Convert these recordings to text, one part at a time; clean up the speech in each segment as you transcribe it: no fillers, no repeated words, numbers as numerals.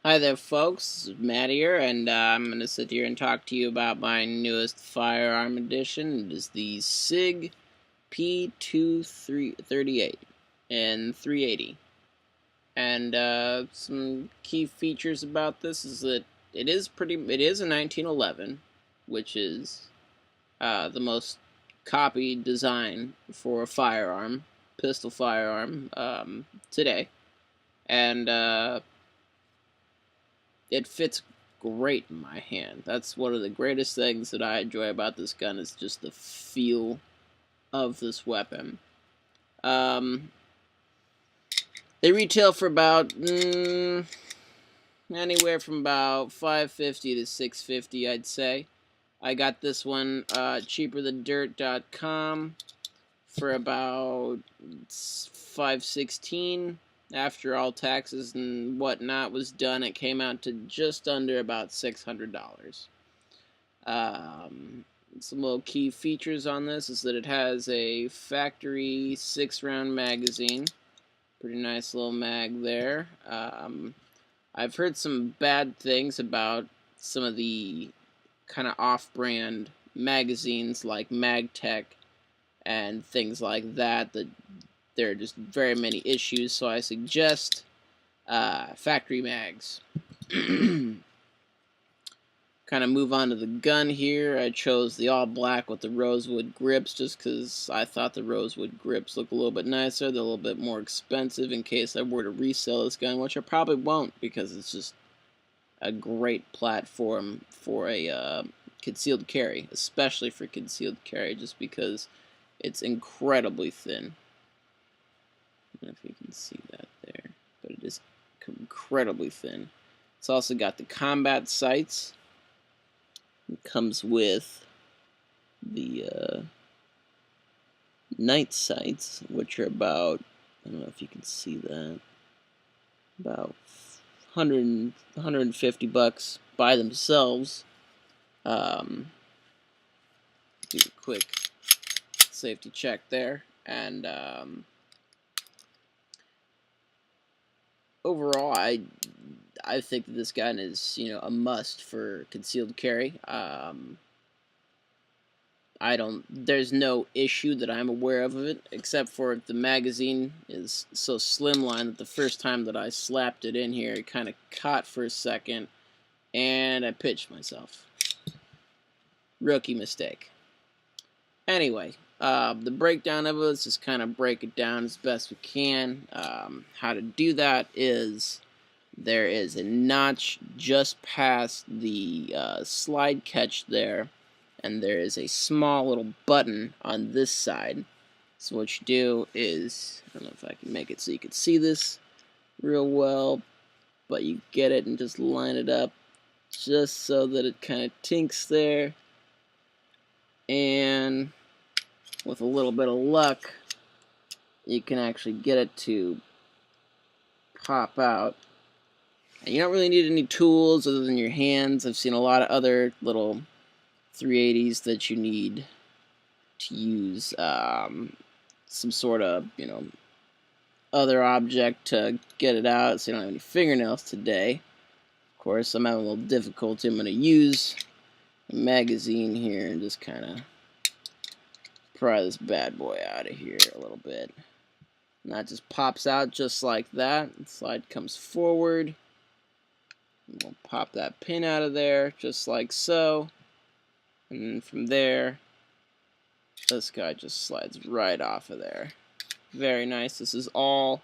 Hi there, folks. This is Matt here, and I'm going to sit here and talk to you about my newest firearm edition. It is the SIG p238 and 380. And some key features about this is that it is a 1911, which is the most copied design for a firearm, pistol firearm, today. And it fits great in my hand. That's one of the greatest things that I enjoy about this gun is just the feel of this weapon. They retail for about anywhere from about $550 to $650, I'd say. I got this one cheaperthandirt.com for about $516. After all taxes and whatnot was done, it came out to just under about $600. Some little key features on this is that it has a factory 6-round magazine. Pretty nice little mag there. I've heard some bad things about some of the kind of off-brand magazines like MagTech and things like that there are just very many issues, so I suggest factory mags. Kind of move on to the gun here. I chose the all black with the rosewood grips just because I thought the rosewood grips look a little bit nicer. They're a little bit more expensive in case I were to resell this gun, which I probably won't because it's just a great platform for a concealed carry, especially for concealed carry, just because it's incredibly thin. I don't know if you can see that there, but it is incredibly thin. It's also got the combat sights. It comes with the night sights, which are about, I don't know if you can see that, about 150 bucks by themselves. Do a quick safety check there, and overall, I think that this gun is, a must for concealed carry. There's no issue that I'm aware of it, except for the magazine is so slimline that the first time that I slapped it in here, it kind of caught for a second, and I pitched myself. Rookie mistake. Anyway, the breakdown of it, let's just kind of break it down as best we can. How to do that is there is a notch just past the slide catch there, and there is a small little button on this side. So what you do is, I don't know if I can make it so you can see this real well, but you get it and just line it up just so that it kind of tinks there, and with a little bit of luck you can actually get it to pop out. And you don't really need any tools other than your hands. I've seen a lot of other little 380s that you need to use some sort of, other object to get it out, so you don't have any fingernails today. Of course, I'm having a little difficulty. I'm going to use a magazine here and just kind of pry this bad boy out of here a little bit. And that just pops out just like that. The slide comes forward. And we'll pop that pin out of there just like so. And then from there, this guy just slides right off of there. Very nice. This is all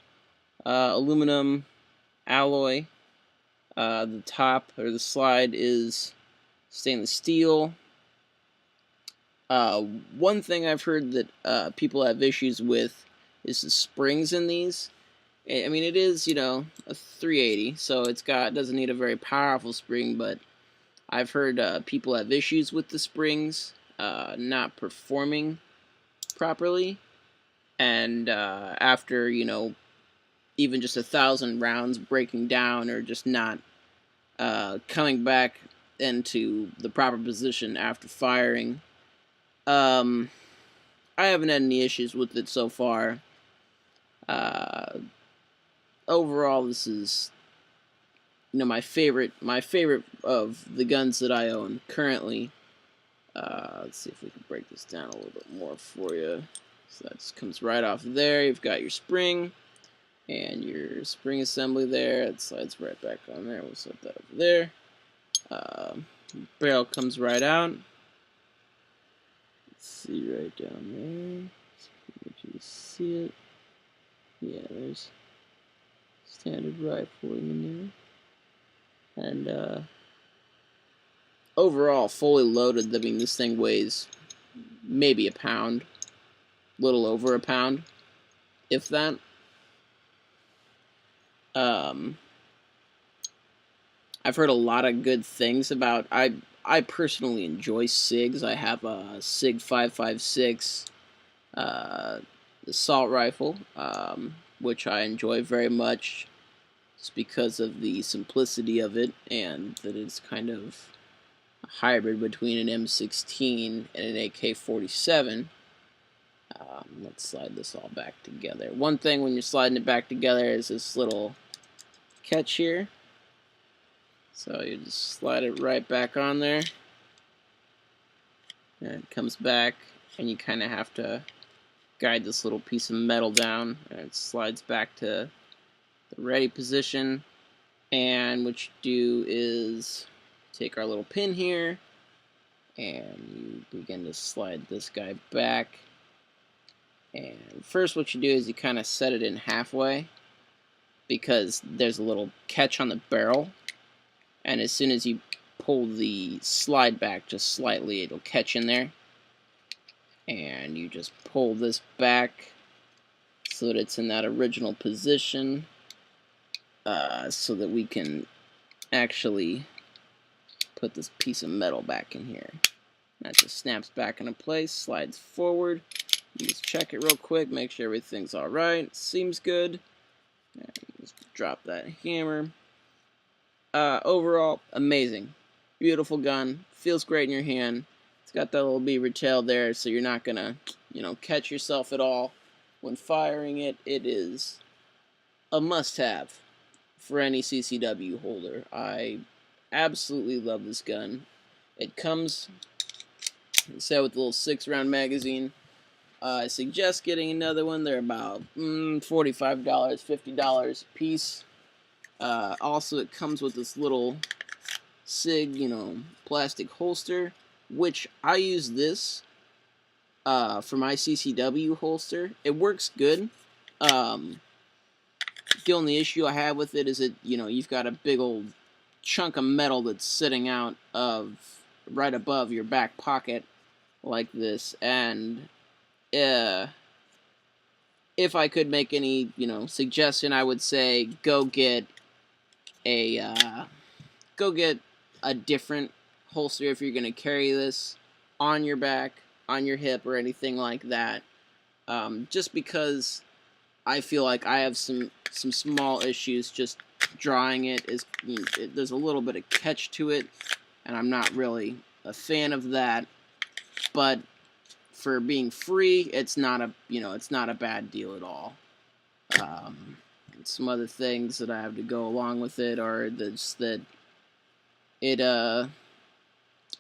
aluminum alloy. The top, or the slide, is stainless steel. One thing I've heard that people have issues with is the springs in these. I mean, it is, a 380, so it doesn't need a very powerful spring, but I've heard people have issues with the springs not performing properly, and after, even just 1,000 rounds breaking down or just not coming back into the proper position after firing. I haven't had any issues with it so far. Overall, this is my favorite of the guns that I own currently. Let's see if we can break this down a little bit more for you. So that just comes right off of there. You've got your spring and your spring assembly there. It slides right back on there. We'll set that over there. Barrel comes right out. Let's see right down there. If you see it. Yeah, there's standard rifling in there. And overall, fully loaded, I mean, this thing weighs maybe a pound. Little over a pound, if that. I've heard a lot of good things about. I personally enjoy SIGs. I have a SIG 5.56 assault rifle, which I enjoy very much, just because of the simplicity of it and that it's kind of a hybrid between an M16 and an AK-47. Let's slide this all back together. One thing when you're sliding it back together is this little catch here. So you just slide it right back on there. And it comes back, and you kind of have to guide this little piece of metal down, and it slides back to the ready position. And what you do is take our little pin here, and you begin to slide this guy back. And first what you do is you kind of set it in halfway, because there's a little catch on the barrel, and as soon as you pull the slide back just slightly, it'll catch in there, and you just pull this back so that it's in that original position, so that we can actually put this piece of metal back in here. That just snaps back into place, slides forward. You just check it real quick, make sure everything's alright, seems good, and just drop that hammer. Overall, amazing. Beautiful gun, feels great in your hand. It's got that little beaver tail there, so you're not gonna, catch yourself at all when firing it. It is a must-have for any CCW holder. I absolutely love this gun. It comes set with a little 6-round magazine. I suggest getting another one. They're about $45, $50 a piece. Also, it comes with this little SIG, plastic holster, which I use this for my CCW holster. It works good. The only issue I have with it is that, you've got a big old chunk of metal that's sitting out of right above your back pocket like this, and if I could make any, suggestion, I would say go get a different holster if you're going to carry this on your back, on your hip, or anything like that. Just because I feel like I have some small issues just drawing it. There's a little bit of catch to it, and I'm not really a fan of that. But for being free, it's not a bad deal at all. Some other things that I have to go along with it are that it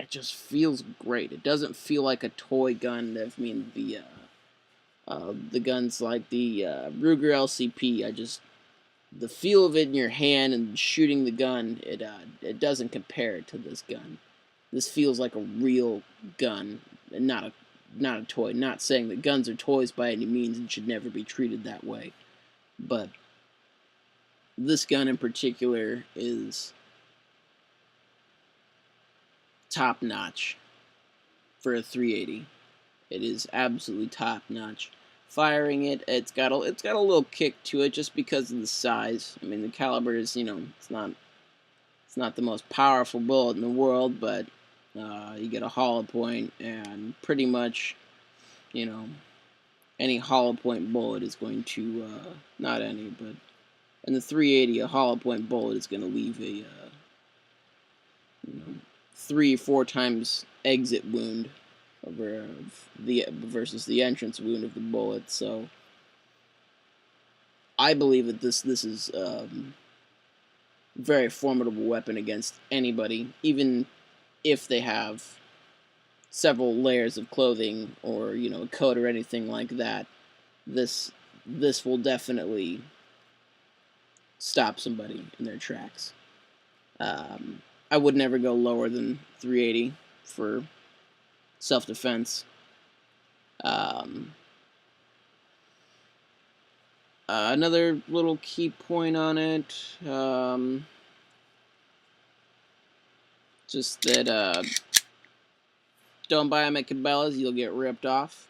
just feels great. It doesn't feel like a toy gun. I mean, the guns like the Ruger LCP, the feel of it in your hand and shooting the gun, it doesn't compare to this gun. This feels like a real gun, and not a toy. Not saying that guns are toys by any means and should never be treated that way, but this gun in particular is top notch for a 380. It is absolutely top notch. Firing it, it's got a little kick to it just because of the size. I mean, the caliber is, it's not the most powerful bullet in the world, but you get a hollow point, and pretty much, any hollow point bullet is going to, not any, but in the 380, a hollow point bullet is going to leave a 3 or 4 times exit wound versus the entrance wound of the bullet. So I believe that this is very formidable weapon against anybody, even if they have several layers of clothing or, you know, a coat or anything like that. This will definitely stop somebody in their tracks. I would never go lower than 380 for self-defense. Another little key point on it, just that don't buy them at Cabela's, you'll get ripped off.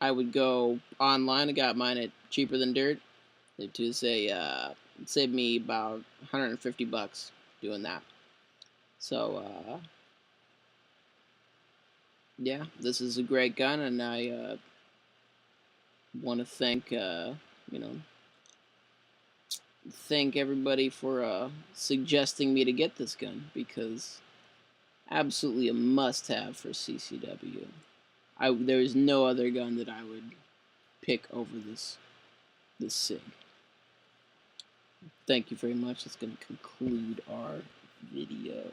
I would go online. I got mine at cheaper than dirt. It was a it saved me about $150 doing that. So yeah, this is a great gun, and I want to thank thank everybody for suggesting me to get this gun, because absolutely a must-have for CCW. There is no other gun that I would pick over this SIG. Thank you very much. That's going to conclude our video.